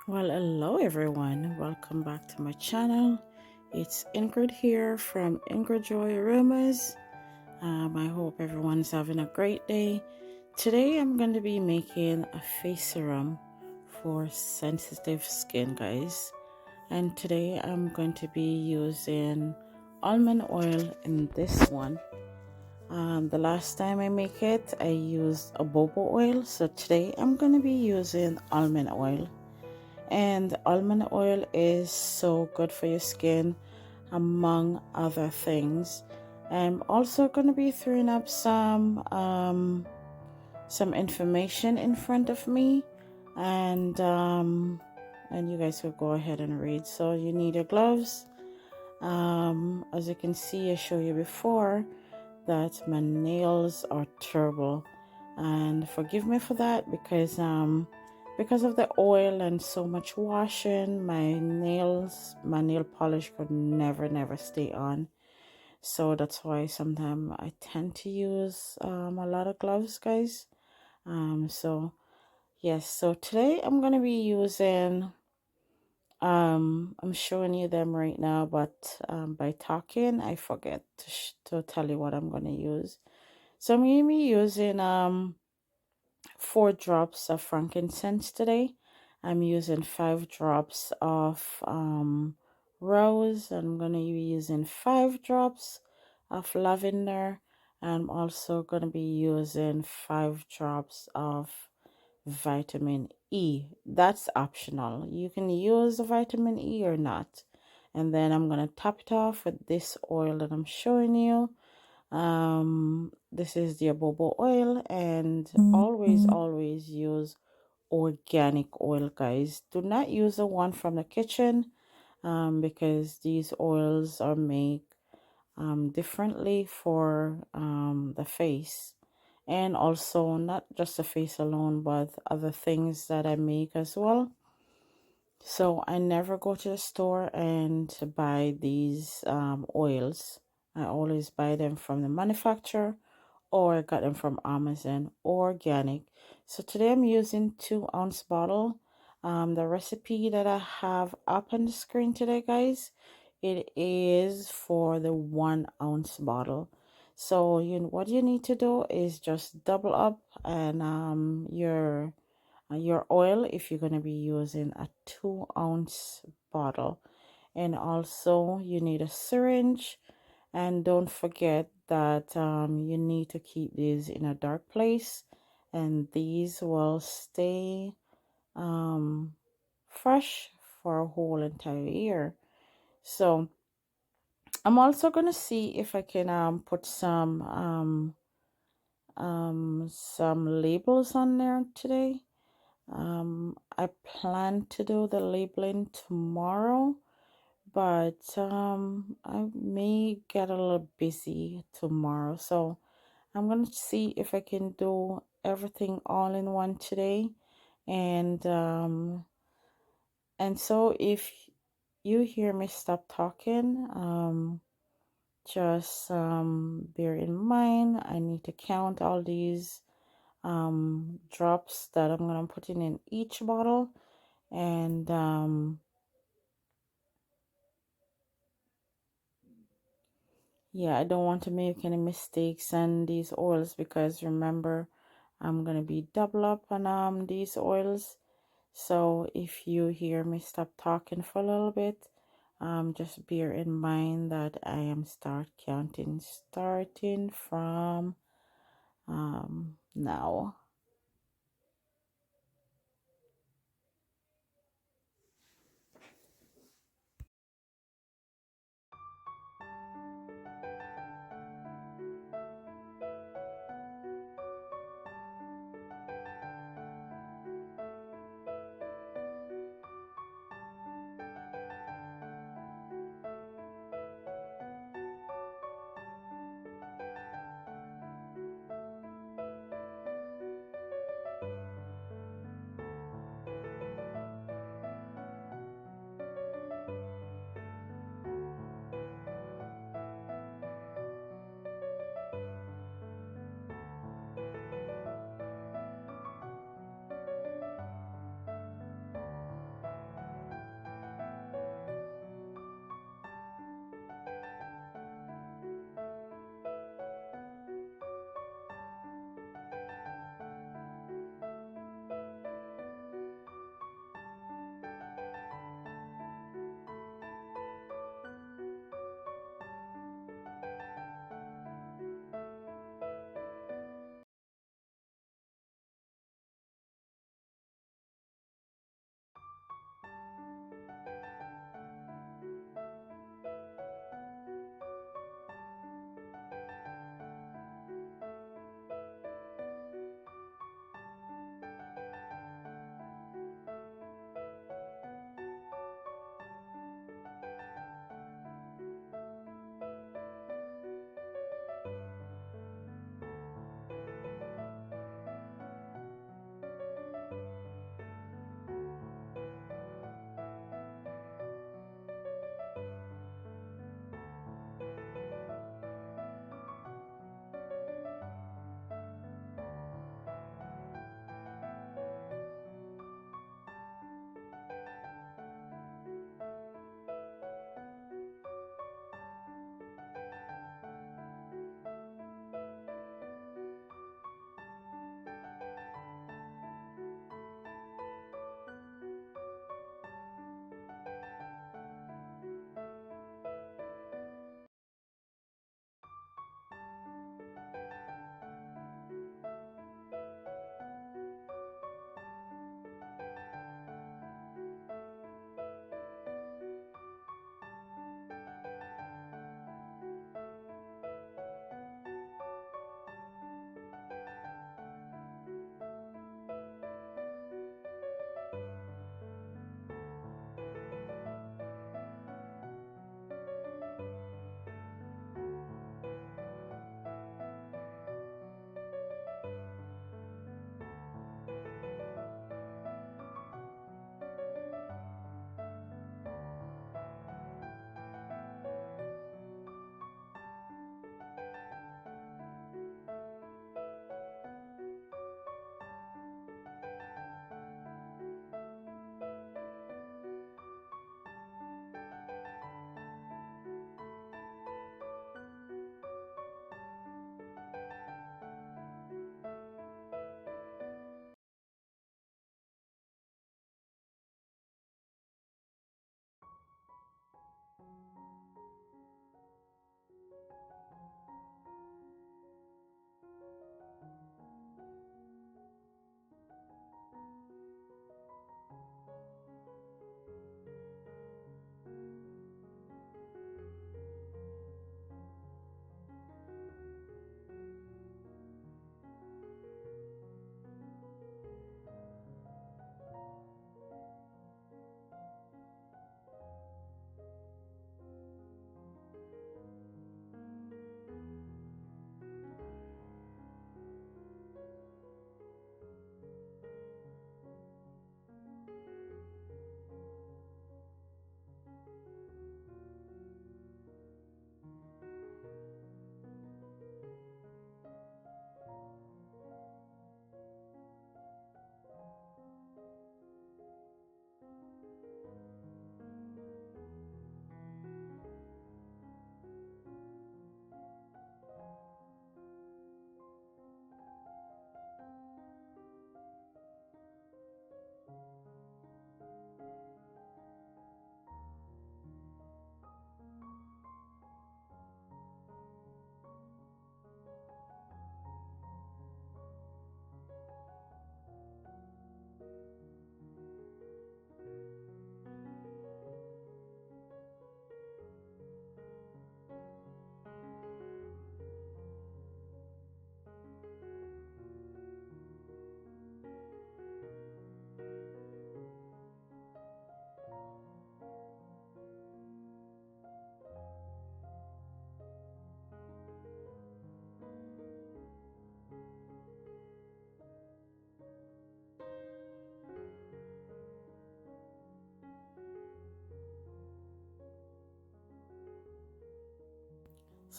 Well, hello everyone. Welcome back to my channel. It's Ingrid here from Ingridjoyaromas. I hope everyone's having a great day. Today I'm going to be making a face serum for sensitive skin, guys. And today I'm going to be using almond oil in this one. The last time I make it, I used jojoba oil. So today I'm going to be using almond oil. And almond oil is so good for your skin, among other things. I'm also going to be throwing up some information in front of me, and you guys will go ahead and read. So you need your gloves. As you can see, I showed you before that my nails are terrible, and forgive me for that because of the oil and so much washing, my nail polish could never stay on. So that's why sometimes I tend to use a lot of gloves, guys. So yes, so today I'm gonna be using I'm showing you them right now, but by talking I forget to tell you what I'm gonna use. So I'm gonna be using 4 drops of frankincense today. I'm using 5 drops of rose. I'm going to be using 5 drops of lavender. I'm also going to be using 5 drops of vitamin E. That's optional. You can use the vitamin E or not. And then I'm going to top it off with this oil that I'm showing you. This is the jojoba oil, and always use organic oil, guys. Do not use the one from the kitchen, because these oils are made differently for the face, and also not just the face alone, but other things that I make as well. So I never go to the store and buy these oils. I always buy them from the manufacturer, or I got them from Amazon, organic. So today I'm using 2-ounce bottle. The recipe that I have up on the screen today, guys, it is for the 1-ounce bottle. So what you need to do is just double up and your oil if you're going to be using a 2-ounce bottle. And also you need a syringe, and don't forget that you need to keep these in a dark place, and these will stay fresh for a whole entire year. So I'm also going to see if I can put some labels on there today. I plan to do the labeling tomorrow, but I may get a little busy tomorrow. So I'm going to see if I can do everything all in one today. And so if you hear me stop talking, just bear in mind I need to count all these drops that I'm going to put in each bottle. And yeah, I don't want to make any mistakes on these oils, because remember, I'm going to be double up on these oils. So if you hear me stop talking for a little bit, just bear in mind that I am starting from now.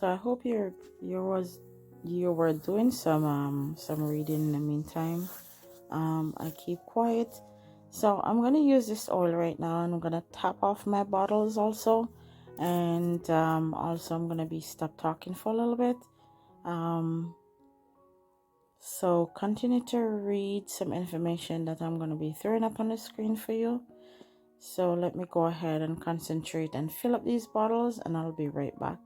So I hope you were doing some reading in the meantime. I keep quiet. So I'm gonna use this oil right now, and I'm gonna tap off my bottles also, and also I'm gonna be stop talking for a little bit. So continue to read some information that I'm gonna be throwing up on the screen for you. So let me go ahead and concentrate and fill up these bottles, and I'll be right back.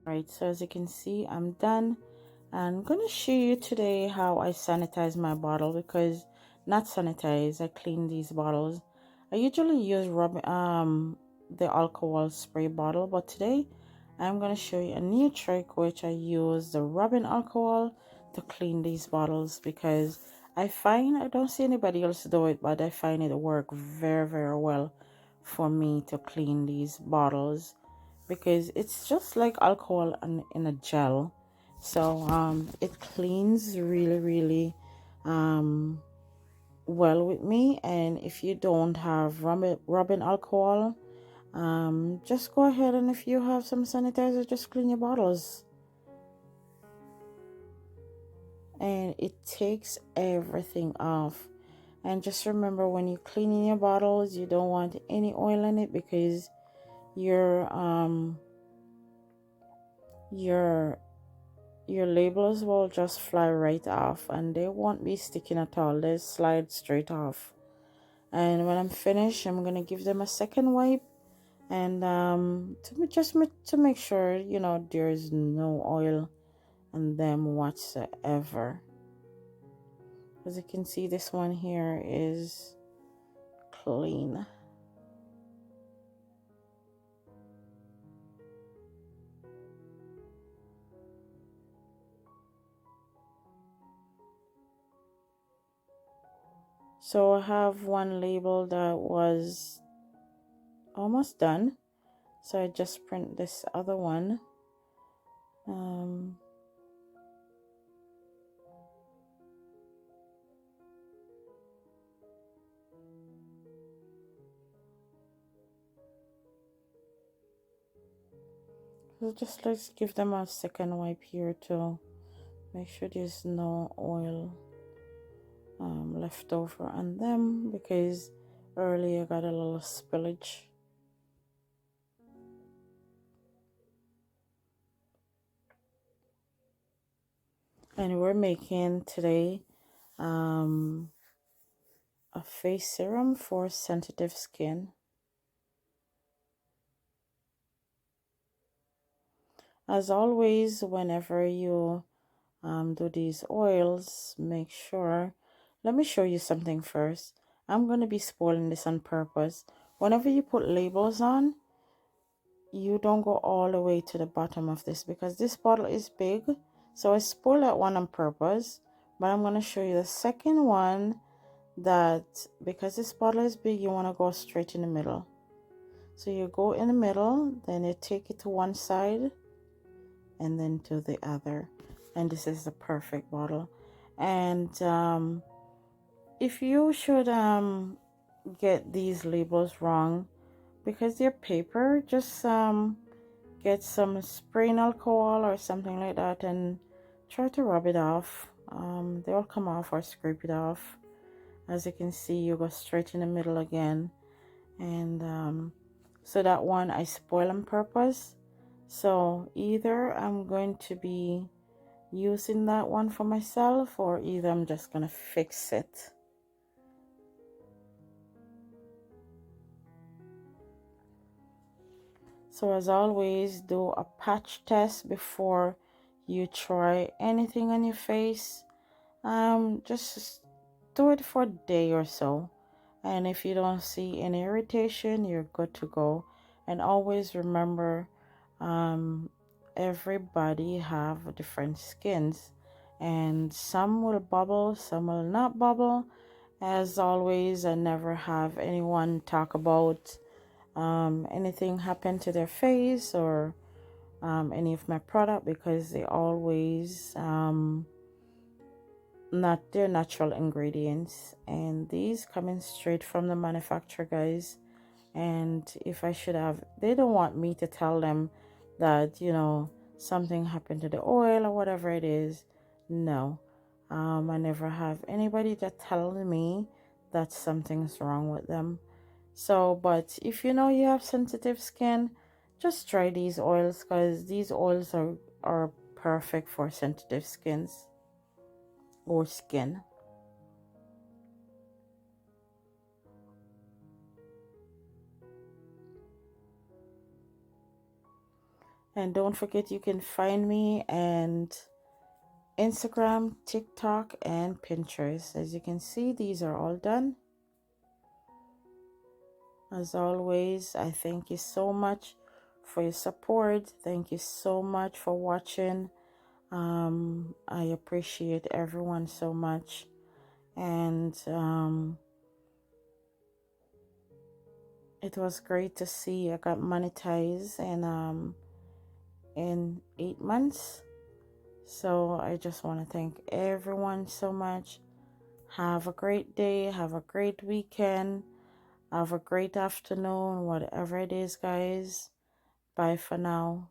Right, so as you can see, I'm done. I'm gonna show you today how I sanitize my bottle, because not sanitize, I clean these bottles. I usually use the alcohol spray bottle, but today I'm gonna show you a new trick, which I use the rubbing alcohol to clean these bottles, because I don't see anybody else do it, but I find it work very, very well for me to clean these bottles, because it's just like alcohol in a gel. So it cleans really, really well with me. And if you don't have rubbing alcohol, just go ahead, and if you have some sanitizer, just clean your bottles, and it takes everything off. And just remember, when you're cleaning your bottles, you don't want any oil in it, because your your labels will just fly right off, and they won't be sticking at all. They slide straight off. And when I'm finished, I'm gonna give them a second wipe, and to make sure, there's no oil on them whatsoever. As you can see, this one here is clean. So I have one label that was almost done, so I just print this other one. So just let's give them a second wipe here to make sure there's no oil left over on them, because earlier I got a little spillage. And we're making today a face serum for sensitive skin. As always, whenever you do these oils, make sure, let me show you something first. I'm going to be spoiling this on purpose. Whenever you put labels on, you don't go all the way to the bottom of this, because this bottle is big. So I spoiled that one on purpose, but I'm going to show you the second one, that because this bottle is big, you want to go straight in the middle. So you go in the middle, then you take it to one side and then to the other, and this is the perfect bottle. And if you should get these labels wrong because they're paper, just get some spraying alcohol or something like that and try to rub it off. They'll come off, or scrape it off. As you can see, you go straight in the middle again, and so that one I spoil on purpose. So either I'm going to be using that one for myself, or either I'm just gonna fix it. So as always, do a patch test before you try anything on your face. Just do it for a day or so, and if you don't see any irritation, you're good to go. And always remember, um, everybody have different skins, and some will bubble, some will not bubble. As always, I never have anyone talk about anything happen to their face, or any of my product, because they always not their natural ingredients, and these coming straight from the manufacturer, guys. And if I should have, they don't want me to tell them that, something happened to the oil or whatever it is. No, I never have anybody that tells me that something's wrong with them. So, but if you know you have sensitive skin, just try these oils, because these oils are perfect for sensitive skins or skin. And don't forget, you can find me and Instagram, TikTok, and Pinterest. As you can see, these are all done. As always, I thank you so much for your support. Thank you so much for watching. I appreciate everyone so much. And it was great to see I got monetized in 8 months. So I just want to thank everyone so much. Have a great day. Have a great weekend. Have a great afternoon, whatever it is, guys. Bye for now.